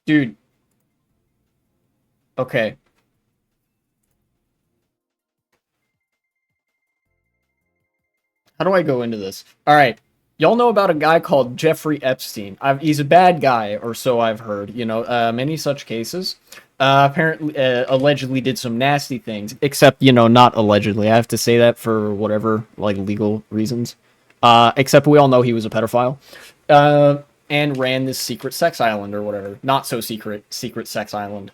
Dude, okay. How do I go into this? All right. Y'all know about a guy called Jeffrey Epstein. He's a bad guy, or so I've heard. Many such cases. Apparently, allegedly did some nasty things. Except, not allegedly. I have to say that for whatever, like, legal reasons. Except we all know he was a pedophile. And ran this secret sex island or whatever. Not so secret sex island.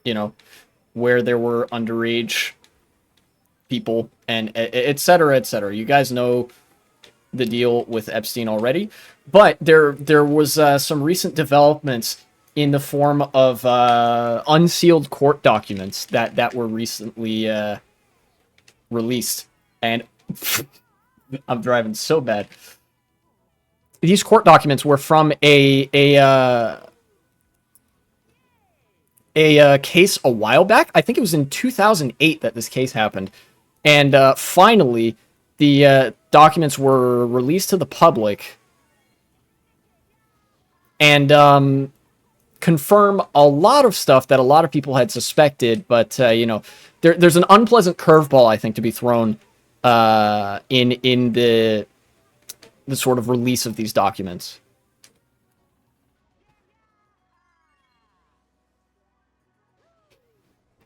You know, where there were underage people and et cetera, et cetera. You guys know the deal with Epstein already, but there was some recent developments in the form of unsealed court documents that were recently released, and I'm driving so bad. These court documents were from a case a while back. I think it was in 2008 that this case happened. And finally, the documents were released to the public and confirm a lot of stuff that a lot of people had suspected. But, there's an unpleasant curveball, I think, to be thrown in the sort of release of these documents.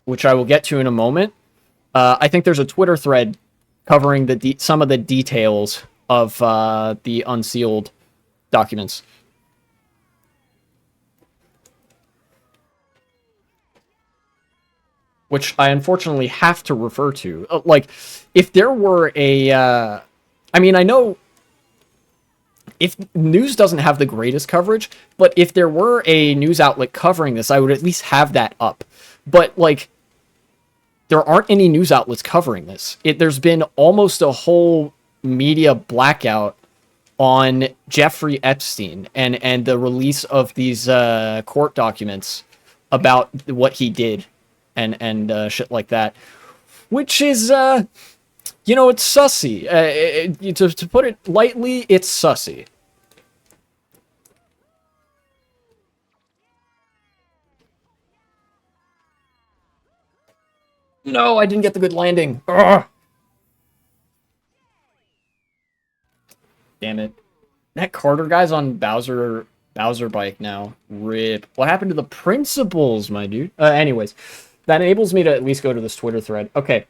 Which I will get to in a moment. I think there's a Twitter thread covering some of the details of the unsealed documents. Which I unfortunately have to refer to. If there were I know if news doesn't have the greatest coverage, but if there were a news outlet covering this, I would at least have that up. But, there aren't any news outlets covering this. There's been almost a whole media blackout on Jeffrey Epstein and the release of these court documents about what he did and shit like that, which is it's sussy. To put it lightly, it's sussy. No, I didn't get the good landing. Ugh. Damn it. That Carter guy's on Bowser bike now. Rip. What happened to the principals, my dude? Anyways, that enables me to at least go to this Twitter thread. Okay.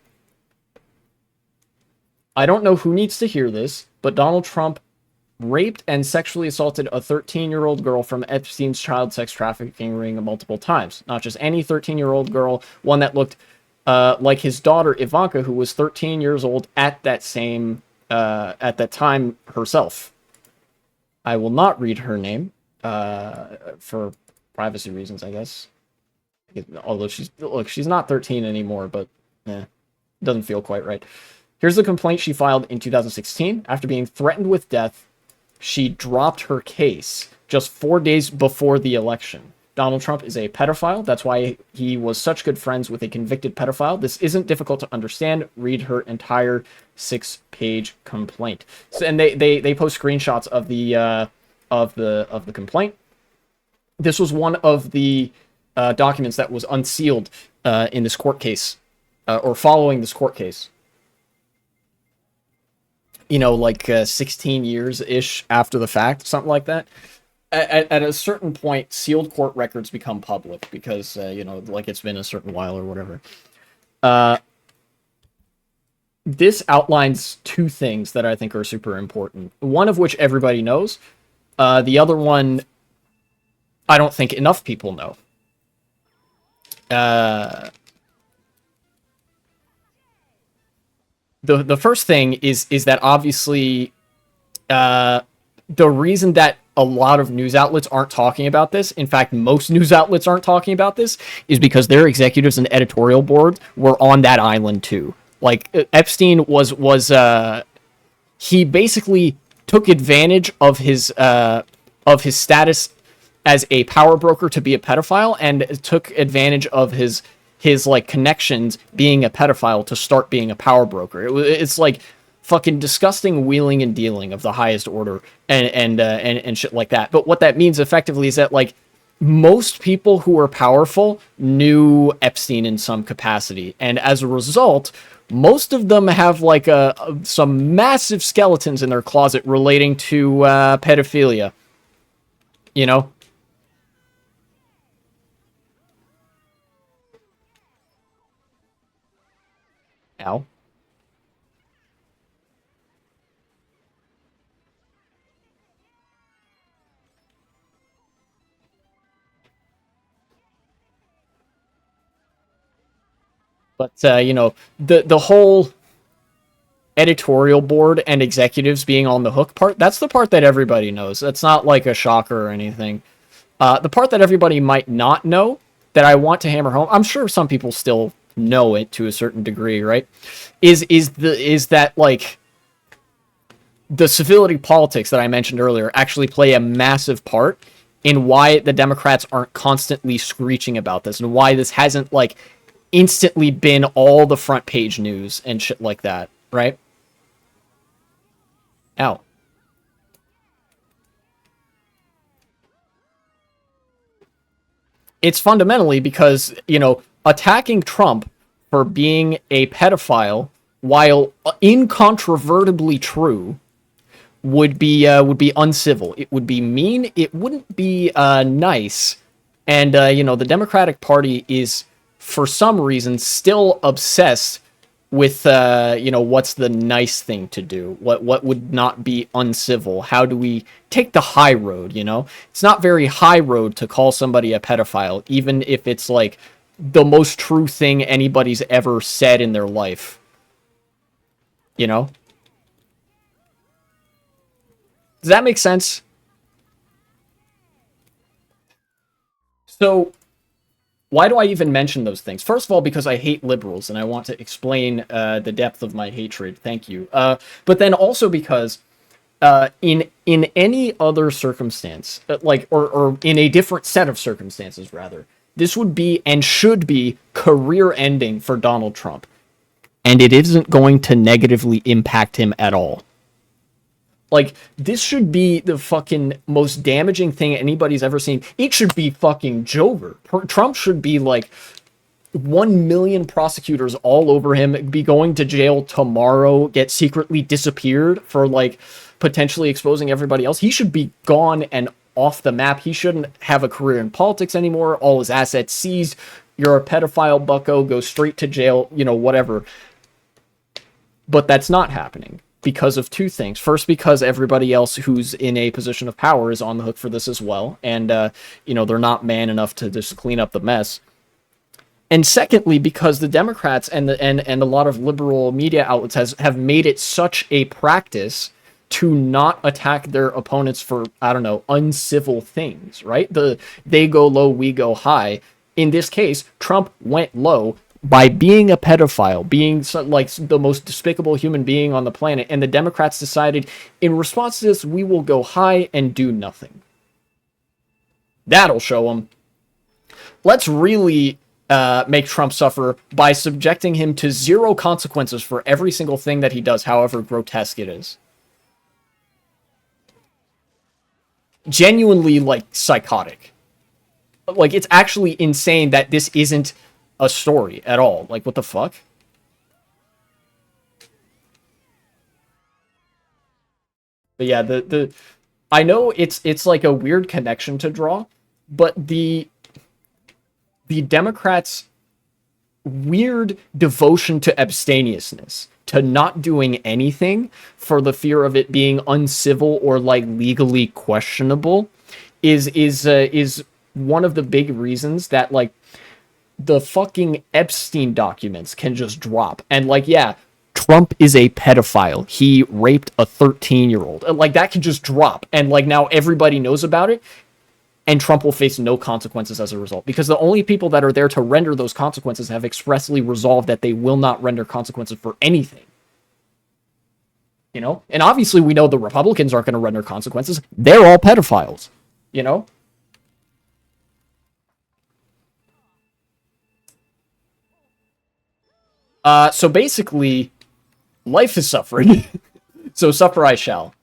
I don't know who needs to hear this, but Donald Trump raped and sexually assaulted a 13-year-old girl from Epstein's child sex trafficking ring multiple times. Not just any 13-year-old girl, one that looked like his daughter Ivanka, who was 13 years old at that time herself. I will not read her name for privacy reasons, I guess. Although she's not 13 anymore, but doesn't feel quite right. Here's the complaint she filed in 2016. After being threatened with death, she dropped her case just 4 days before the election. Donald Trump is a pedophile. That's why he was such good friends with a convicted pedophile. This isn't difficult to understand. Read her entire 6-page complaint. So, and they post screenshots of the complaint. This was one of the documents that was unsealed in this court case, or following this court case. 16 years-ish after the fact, something like that. At a certain point, sealed court records become public because, it's been a certain while or whatever. This outlines two things that I think are super important. One of which everybody knows. The other one, I don't think enough people know. The first thing is that obviously the reason that a lot of news outlets aren't talking about this, in fact, most news outlets aren't talking about this, is because their executives and editorial board were on that island too. Epstein was he basically took advantage of his status as a power broker to be a pedophile, and took advantage of his connections being a pedophile to start being a power broker. It's fucking disgusting wheeling and dealing of the highest order and shit like that. But what that means effectively is that most people who are powerful knew Epstein in some capacity, and as a result, most of them have like some massive skeletons in their closet relating to pedophilia. You know, Al. But the whole editorial board and executives being on the hook part, that's the part that everybody knows. That's not like a shocker or anything. The part that everybody might not know that I want to hammer home, I'm sure some people still know it to a certain degree, right? Is that like the civility politics that I mentioned earlier actually play a massive part in why the Democrats aren't constantly screeching about this and why this hasn't like instantly been all the front page news and shit like that, right? Ow. It's fundamentally because, attacking Trump for being a pedophile, while incontrovertibly true, would be uncivil. It would be mean. It wouldn't be nice. And the Democratic Party is, for some reason, still obsessed with what's the nice thing to do, what would not be uncivil, how do we take the high road. It's not very high road to call somebody a pedophile, even if it's like the most true thing anybody's ever said in their life. you know does that make sense? So why do I even mention those things? First of all, because I hate liberals and I want to explain the depth of my hatred. Thank you. But then also because in any other circumstance, or in a different set of circumstances, rather, this would be and should be career ending for Donald Trump. And it isn't going to negatively impact him at all. Like, this should be the fucking most damaging thing anybody's ever seen. It should be fucking Jover. Trump should be like 1 million prosecutors all over him, be going to jail tomorrow, get secretly disappeared for like potentially exposing everybody else. He should be gone and off the map. He shouldn't have a career in politics anymore. All his assets seized. You're a pedophile, bucko. Go straight to jail. Whatever. But that's not happening because of two things. First, because everybody else who's in a position of power is on the hook for this as well. And, they're not man enough to just clean up the mess. And secondly, because the Democrats and a lot of liberal media outlets have made it such a practice to not attack their opponents for, I don't know, uncivil things, right? They go low, we go high. In this case, Trump went low by being a pedophile, being like the most despicable human being on the planet, and the Democrats decided, in response to this, we will go high and do nothing. That'll show them. Let's really make Trump suffer by subjecting him to zero consequences for every single thing that he does, however grotesque it is. Genuinely, like, psychotic. Like, it's actually insane that this isn't a story at all. Like, what the fuck? But yeah, the I know it's like a weird connection to draw, but the Democrats' weird devotion to abstemiousness, to not doing anything for the fear of it being uncivil or like legally questionable, is one of the big reasons that like the fucking Epstein documents can just drop. And like, yeah, Trump is a pedophile. He raped a 13-year-old. Like, that can just drop. And like, now everybody knows about it. And Trump will face no consequences as a result. Because the only people that are there to render those consequences have expressly resolved that they will not render consequences for anything. And obviously we know the Republicans aren't going to render consequences. They're all pedophiles. You know? So basically, life is suffering. So suffer I shall.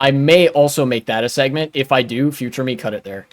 I may also make that a segment. If I do, future me, cut it there.